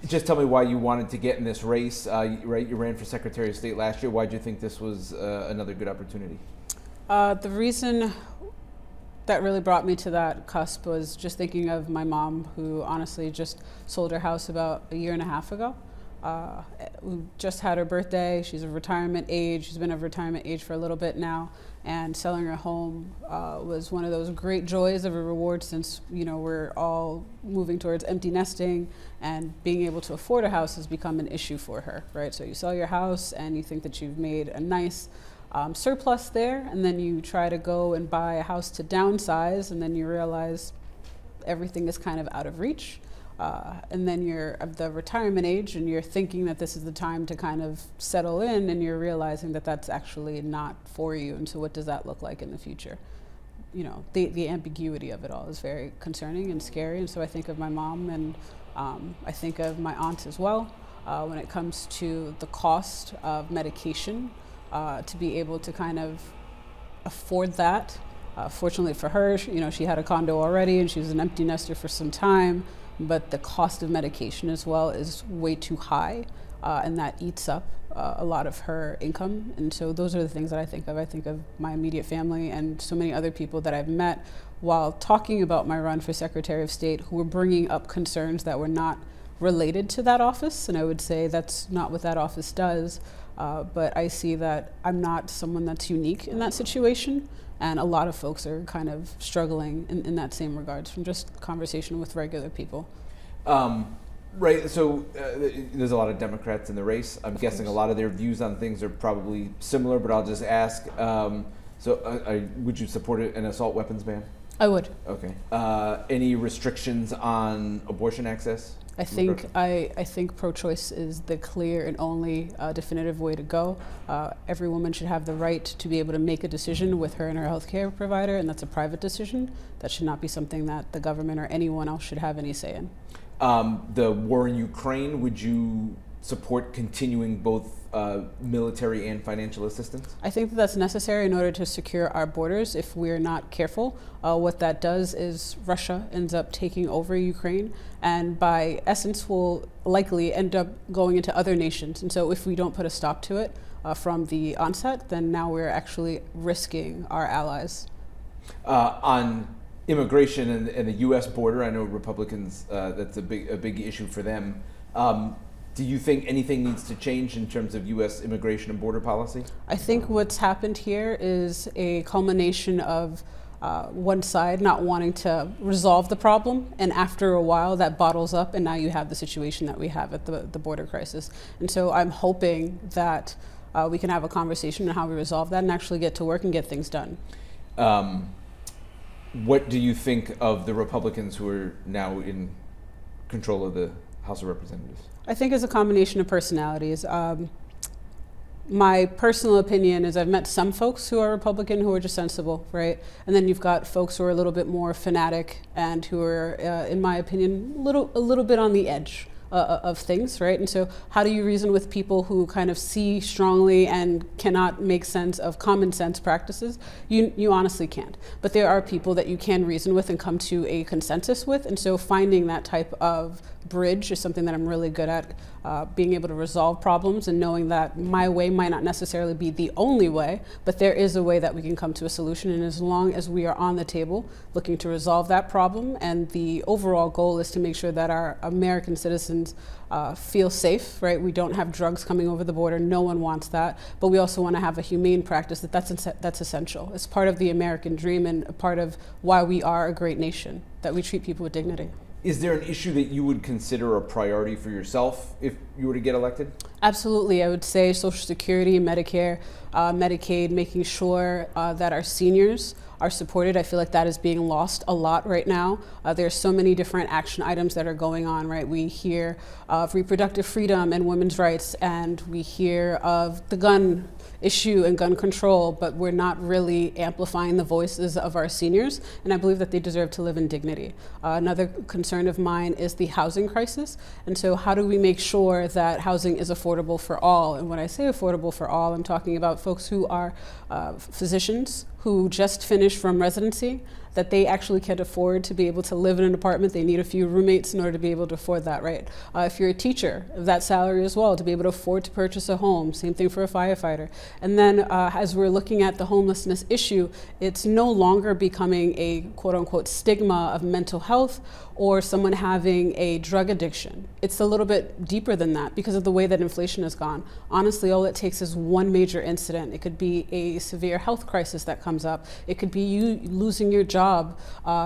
Just tell me why you wanted to get in this race. Right, you ran for Secretary of State last year. Why do you think this was another good opportunity? The reason that really brought me to that cusp was just thinking of my mom, who honestly just sold her house about a year and a half ago. We just had her birthday. She's of retirement age. She's been of retirement age for a little bit now, and selling her home was one of those great joys of a reward, since we're all moving towards empty nesting, and being able to afford a house has become an issue for her, right? So you sell your house and you think that you've made a nice surplus there, and then you try to go and buy a house to downsize, and then you realize everything is kind of out of reach. And then you're of the retirement age, and you're thinking that this is the time to kind of settle in, and you're realizing that that's actually not for you. And so what does that look like in the future? The ambiguity of it all is very concerning and scary. And so I think of my mom, and I think of my aunt as well, when it comes to the cost of medication, to be able to kind of afford that. Fortunately for her, she had a condo already, and she was an empty nester for some time. But the cost of medication as well is way too high, and that eats up a lot of her income. And so those are the things that I think of. I think of my immediate family and so many other people that I've met while talking about my run for Secretary of State, who were bringing up concerns that were not related to that office. And I would say that's not what that office does. But I see that I'm not someone that's unique in that situation. And a lot of folks are kind of struggling in that same regards from just conversation with regular people. Right, so there's a lot of Democrats in the race. I'm guessing a lot of their views on things are probably similar, but I'll just ask, would you support an assault weapons ban? I would. Okay. Any restrictions on abortion access? I think pro-choice is the clear and only definitive way to go. Every woman should have the right to be able to make a decision with her and her health care provider, and that's a private decision. That should not be something that the government or anyone else should have any say in. The war in Ukraine, would you support continuing both military and financial assistance? I think that that's necessary in order to secure our borders. If we're not careful, what that does is Russia ends up taking over Ukraine, and by essence will likely end up going into other nations. And so if we don't put a stop to it from the onset, then now we're actually risking our allies. On immigration and the U.S. border, I know Republicans, that's a big issue for them. Do you think anything needs to change in terms of U.S. immigration and border policy? I think what's happened here is a culmination of one side not wanting to resolve the problem, and after a while that bottles up, and now you have the situation that we have at the border crisis. And so I'm hoping that we can have a conversation on how we resolve that and actually get to work and get things done. What do you think of the Republicans who are now in control of the House of Representatives? I think it's a combination of personalities. My personal opinion is I've met some folks who are Republican who are just sensible, right? And then you've got folks who are a little bit more fanatic and who are, in my opinion, a little bit on the edge of things, right? And so how do you reason with people who kind of see strongly and cannot make sense of common sense practices? You honestly can't. But there are people that you can reason with and come to a consensus with. And so finding that type of bridge is something that I'm really good at, being able to resolve problems and knowing that my way might not necessarily be the only way, but there is a way that we can come to a solution. And as long as we are on the table looking to resolve that problem, and the overall goal is to make sure that our American citizens feel safe, right? We don't have drugs coming over the border. No one wants that. But we also want to have a humane practice that's essential. It's part of the American dream and a part of why we are a great nation, that we treat people with dignity. Is there an issue that you would consider a priority for yourself if you were to get elected? Absolutely. I would say Social Security, Medicare, Medicaid, making sure that our seniors are supported. I feel like that is being lost a lot right now. There's so many different action items that are going on, right? We hear of reproductive freedom and women's rights, and we hear of the gun issue and gun control, but we're not really amplifying the voices of our seniors, and I believe that they deserve to live in dignity. Another concern of mine is the housing crisis, and so how do we make sure that housing is affordable for all? And when I say affordable for all, I'm talking about folks who are physicians who just finished from residency that they actually can't afford to be able to live in an apartment. They need a few roommates in order to be able to afford that, right? If you're a teacher, that salary as well, to be able to afford to purchase a home. Same thing for a firefighter. And then as we're looking at the homelessness issue, it's no longer becoming a quote unquote stigma of mental health or someone having a drug addiction. It's a little bit deeper than that because of the way that inflation has gone. Honestly, all it takes is one major incident. It could be a severe health crisis that comes up. It could be you losing your job.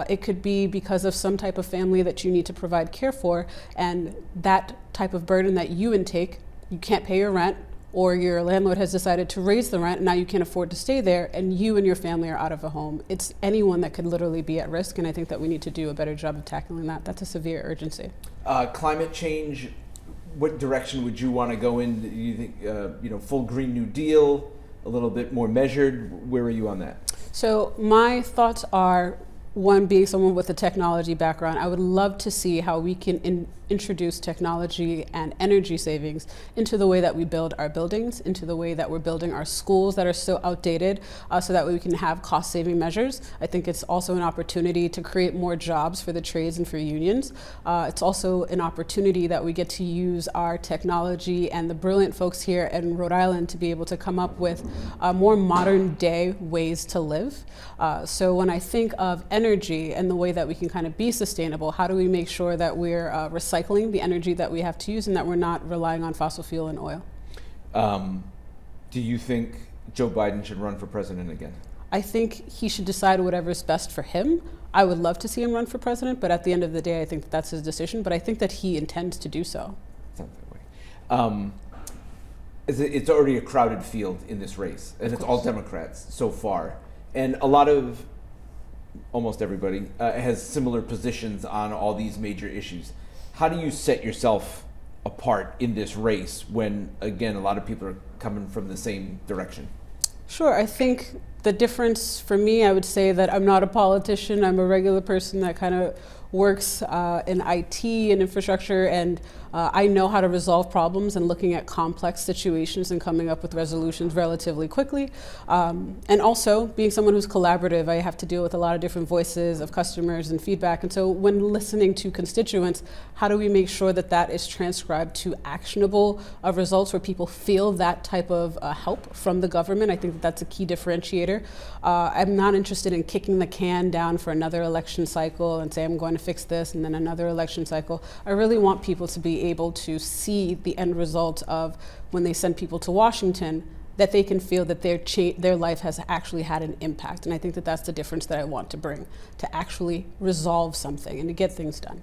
It could be because of some type of family that you need to provide care for, and that type of burden that you intake, you can't pay your rent, or your landlord has decided to raise the rent and now you can't afford to stay there, and you and your family are out of a home. It's anyone that could literally be at risk, and I think that we need to do a better job of tackling that. That's a severe urgency. Climate change, what direction would you want to go in? Do you think, full Green New Deal, a little bit more measured? Where are you on that? So my thoughts are, one, being someone with a technology background, I would love to see how we can introduce technology and energy savings into the way that we build our buildings, into the way that we're building our schools that are so outdated, so that way we can have cost-saving measures. I think it's also an opportunity to create more jobs for the trades and for unions. It's also an opportunity that we get to use our technology and the brilliant folks here in Rhode Island to be able to come up with more modern day ways to live. So when I think of energy and the way that we can kind of be sustainable, how do we make sure that we're recycling the energy that we have to use and that we're not relying on fossil fuel and oil? Do you think Joe Biden should run for president again? I think he should decide whatever is best for him. I would love to see him run for president, but at the end of the day, I think that that's his decision, but I think that he intends to do so. Sounds that way. It's already a crowded field in this race, and it's all Democrats so far. And almost everybody has similar positions on all these major issues. How do you set yourself apart in this race when, again, a lot of people are coming from the same direction? Sure. I think the difference for me, I would say that I'm not a politician. I'm a regular person that kind of works in IT and infrastructure, and I know how to resolve problems and looking at complex situations and coming up with resolutions relatively quickly. And also being someone who's collaborative, I have to deal with a lot of different voices of customers and feedback. And so when listening to constituents, how do we make sure that that is transcribed to actionable results where people feel that type of help from the government? I think that that's a key differentiator. I'm not interested in kicking the can down for another election cycle and say I'm going to fix this and then another election cycle. I really want people to be able to see the end result of when they send people to Washington, that they can feel that their life has actually had an impact. And I think that that's the difference that I want to bring, to actually resolve something and to get things done.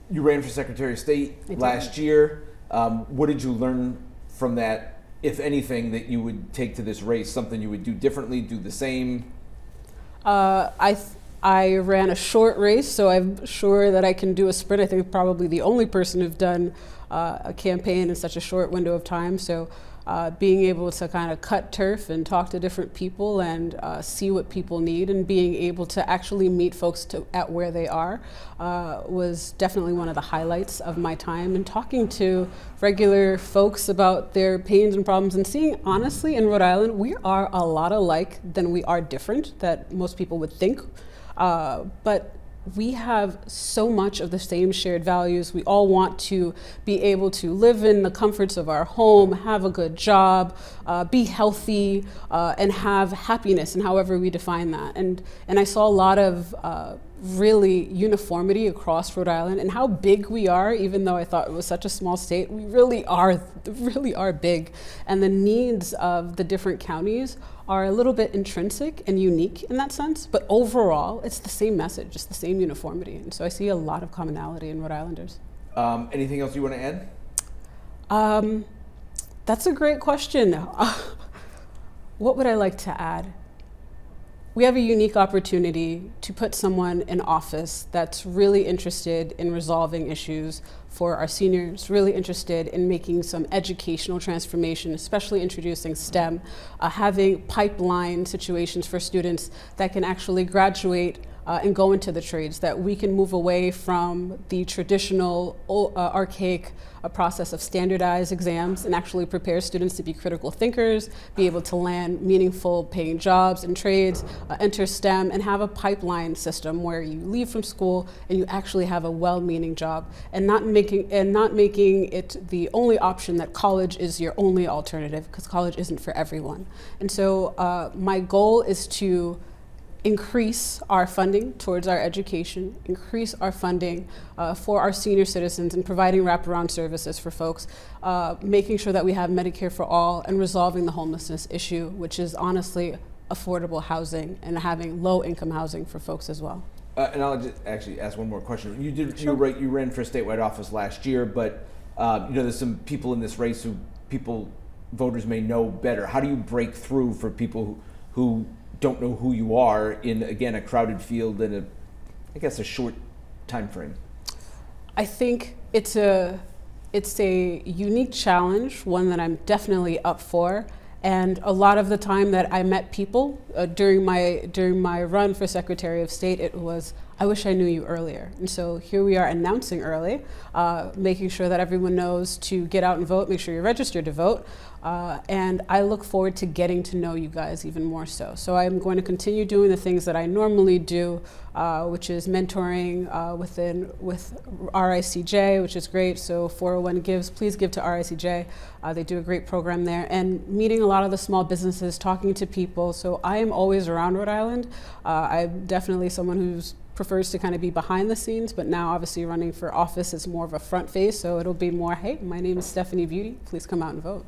You ran for Secretary of State last year. What did you learn from that, if anything, that you would take to this race? Something you would do differently, do the same? I ran a short race, so I'm sure that I can do a sprint. I think I'm probably the only person who've done a campaign in such a short window of time. So being able to kind of cut turf and talk to different people and see what people need, and being able to actually meet folks at where they are was definitely one of the highlights of my time. And talking to regular folks about their pains and problems, and seeing, honestly, in Rhode Island, we are a lot alike than we are different that most people would think. But we have so much of the same shared values. We all want to be able to live in the comforts of our home, have a good job, be healthy, and have happiness, and however we define that. And I saw a lot of really uniformity across Rhode Island, and how big we are. Even though I thought it was such a small state, we really are big. And the needs of the different counties are a little bit intrinsic and unique in that sense, but overall it's the same message, it's the same uniformity. And so I see a lot of commonality in Rhode Islanders. Anything else you want to add? That's a great question. What would I like to add? We have a unique opportunity to put someone in office that's really interested in resolving issues for our seniors, really interested in making some educational transformation, especially introducing STEM, having pipeline situations for students that can actually graduate and go into the trades, that we can move away from the traditional archaic process of standardized exams and actually prepare students to be critical thinkers, be able to land meaningful paying jobs and trades, enter STEM, and have a pipeline system where you leave from school and you actually have a well-meaning job, and not making it the only option that college is your only alternative, because college isn't for everyone. And so my goal is to increase our funding towards our education, increase our funding for our senior citizens, and providing wraparound services for folks, making sure that we have Medicare for all, and resolving the homelessness issue, which is honestly affordable housing and having low-income housing for folks as well. And I'll just actually ask one more question. You Sure. you ran for a statewide office last year, but there's some people in this race who voters may know better. How do you break through for people who don't know who you are in, again, a crowded field and a short time frame? I think it's a unique challenge, one that I'm definitely up for. And a lot of the time that I met people during my run for Secretary of State, it was, I wish I knew you earlier. And so here we are announcing early, making sure that everyone knows to get out and vote, make sure you're registered to vote. And I look forward to getting to know you guys even more so. So I'm going to continue doing the things that I normally do, which is mentoring with RICJ, which is great. So 401 gives, please give to RICJ. They do a great program there. And meeting a lot of the small businesses, talking to people. So I am always around Rhode Island. I'm definitely someone who prefers to kind of be behind the scenes, but now obviously running for office is more of a front face. So it'll be more, hey, my name is Stephanie Beauté. Please come out and vote.